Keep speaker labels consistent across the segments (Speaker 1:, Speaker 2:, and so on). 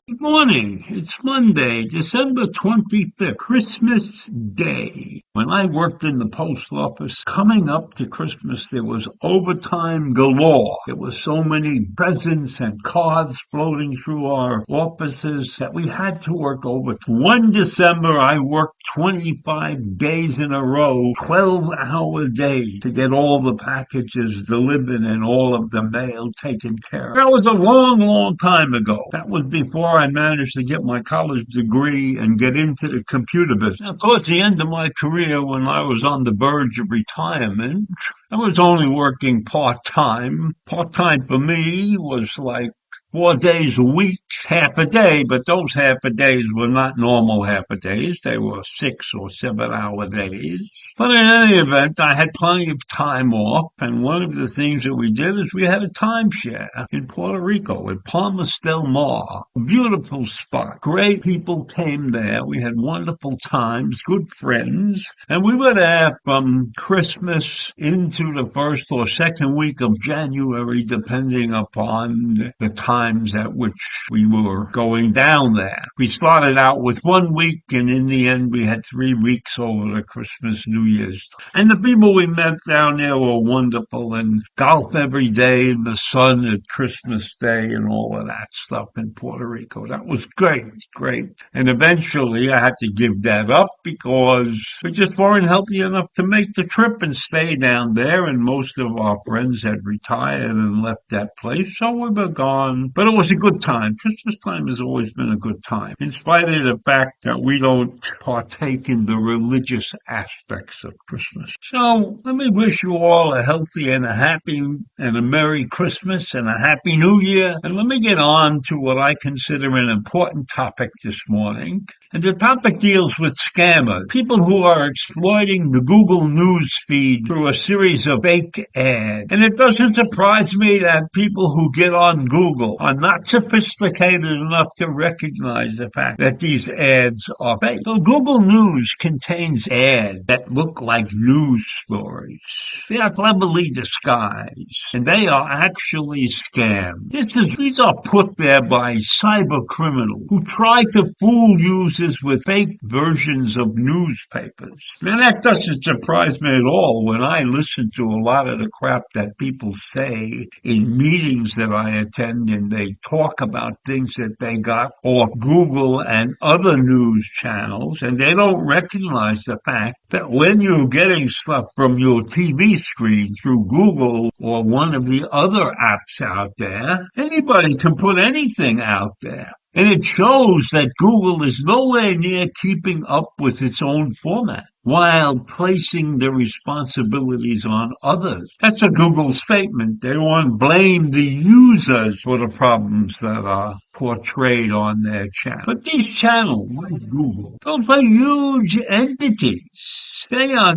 Speaker 1: Good morning. It's Monday, December 25th, Christmas Day. When I worked in the post office, coming up to Christmas, there was overtime galore. There were so many presents and cards floating through our offices that we had to work over. One December, I worked 25 days in a row, 12-hour days to get all the packages delivered and all of the mail taken care of. That was a long, long time ago. That was before I managed to get my college degree and get into the computer business. Now, towards the end of my career, when I was on the verge of retirement, I was only working part-time. Part-time for me was like 4 days a week, half a day, but those half a days were not normal half a days. They were 6 or 7 hour days. But in any event, I had plenty of time off, and one of the things that we did is we had a timeshare in Puerto Rico, in Palmas del Mar. Beautiful spot. Great people came there. We had wonderful times, good friends, and we were there from Christmas into the first or second week of January, depending upon the times at which we were going down there. We started out with 1 week, and in the end, we had 3 weeks over the Christmas, New Year's. And the people we met down there were wonderful, and golf every day in the sun at Christmas Day and all of that stuff in Puerto Rico. That was great, great. And eventually, I had to give that up because we just weren't healthy enough to make the trip and stay down there, and most of our friends had retired and left that place, so we were gone. But it was a good time. Christmas time has always been a good time, in spite of the fact that we don't partake in the religious aspects of Christmas. So let me wish you all a healthy and a happy and a Merry Christmas and a Happy New Year. And let me get on to what I consider an important topic this morning. And the topic deals with scammers, people who are exploiting the Google News feed through a series of fake ads. And it doesn't surprise me that people who get on Google are not sophisticated enough to recognize the fact that these ads are fake. So Google News contains ads that look like news stories. They are cleverly disguised, and they are actually scams. These are put there by cyber criminals who try to fool users with fake versions of newspapers. Now, that doesn't surprise me at all when I listen to a lot of the crap that people say in meetings that I attend, and they talk about things that they got off Google and other news channels, and they don't recognize the fact that when you're getting stuff from your TV screen through Google or one of the other apps out there, anybody can put anything out there. And it shows that Google is nowhere near keeping up with its own format, while placing the responsibilities on others. That's a Google statement. They want to blame the users for the problems that are portrayed on their channel. But these channels, like Google, those are huge entities. They are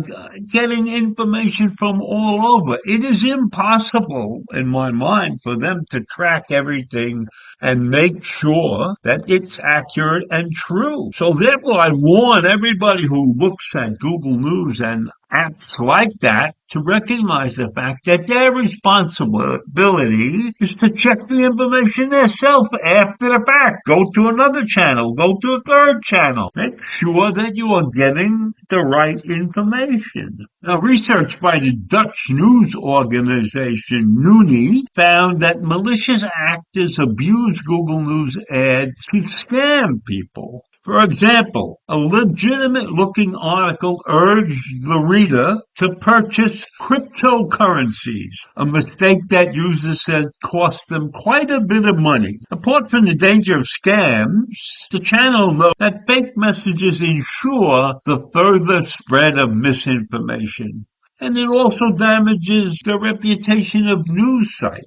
Speaker 1: getting information from all over. It is impossible, in my mind, for them to track everything and make sure that it's accurate and true. So therefore, I warn everybody who looks at Google News and apps like that to recognize the fact that their responsibility is to check the information themselves after the fact. Go to another channel, go to a third channel. Make sure that you are getting the right information. Now, research by the Dutch news organization Noonie found that malicious actors abuse Google News ads to scam people. For example, a legitimate-looking article urged the reader to purchase cryptocurrencies, a mistake that users said cost them quite a bit of money. Apart from the danger of scams, the channel notes that fake messages ensure the further spread of misinformation. And it also damages the reputation of news sites.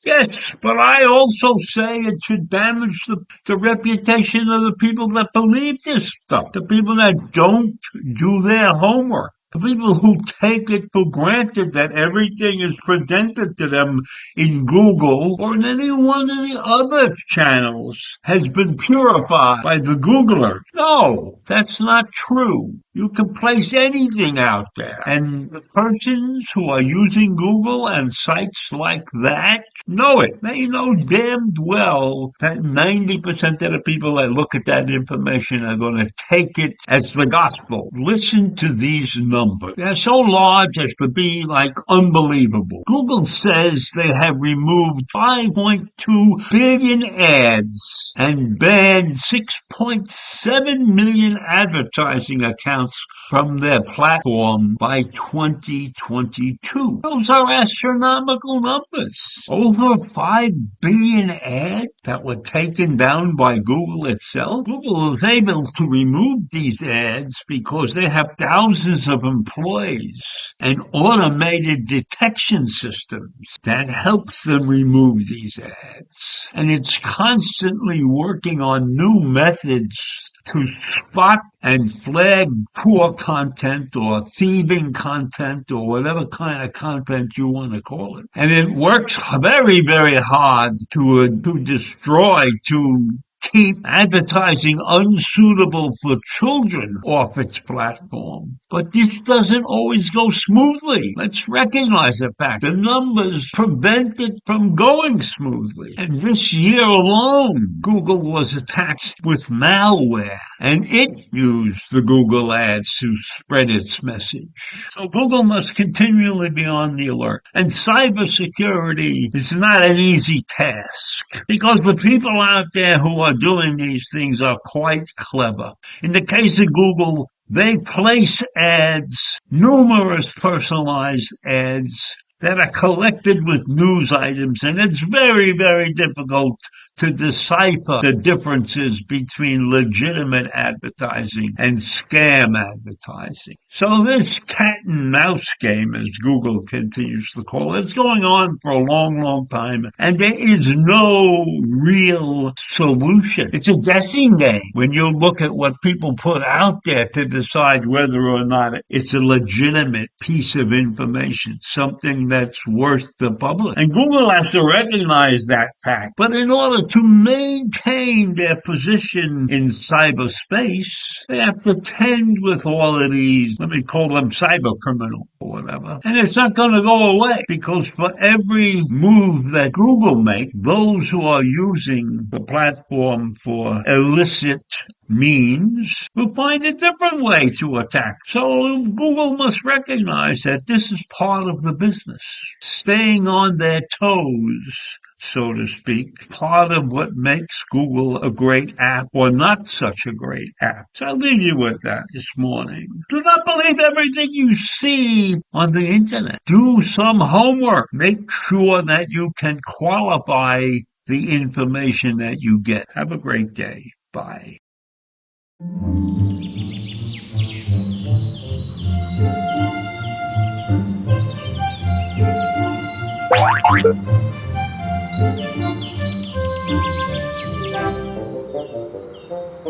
Speaker 1: Yes, but I also say it should damage the reputation of the people that believe this stuff, the people that don't do their homework. The people who take it for granted that everything is presented to them in Google or in any one of the other channels has been purified by the Googler. No, that's not true. You can place anything out there. And the persons who are using Google and sites like that know it. They know damned well that 90% of the people that look at that information are going to take it as the gospel. Listen to these numbers. They're so large as to be like unbelievable. Google says they have removed 5.2 billion ads and banned 6.7 million advertising accounts from their platform by 2022. Those are astronomical numbers. Over 5 billion ads that were taken down by Google itself. Google is able to remove these ads because they have thousands of employees and automated detection systems that helps them remove these ads. And it's constantly working on new methods to spot and flag poor content or thieving content or whatever kind of content you want to call it. And it works very, very hard to destroy, to keep advertising unsuitable for children off its platform. But this doesn't always go smoothly. Let's recognize the fact. The numbers prevent it from going smoothly. And this year alone, Google was attacked with malware, and it used the Google ads to spread its message. So Google must continually be on the alert. And cybersecurity is not an easy task because the people out there who are doing these things are quite clever. In the case of Google, they place ads, numerous personalized ads that are collected with news items, and it's very, very difficult to decipher the differences between legitimate advertising and scam advertising. So this cat and mouse game, as Google continues to call it, is going on for a long, long time, and there is no real solution. It's a guessing game when you look at what people put out there to decide whether or not it's a legitimate piece of information, something that's worth the public. And Google has to recognize that fact. But in order to maintain their position in cyberspace, they have to tend with all of these, let me call them cyber criminals or whatever. And it's not going to go away because for every move that Google makes, those who are using the platform for illicit means will find a different way to attack. So Google must recognize that this is part of the business. Staying on their toes, so to speak, part of what makes Google a great app or not such a great app. So I'll leave you with that this morning. Do not believe everything you see on the internet. Do some homework. Make sure that you can qualify the information that you get. Have a great day. Bye.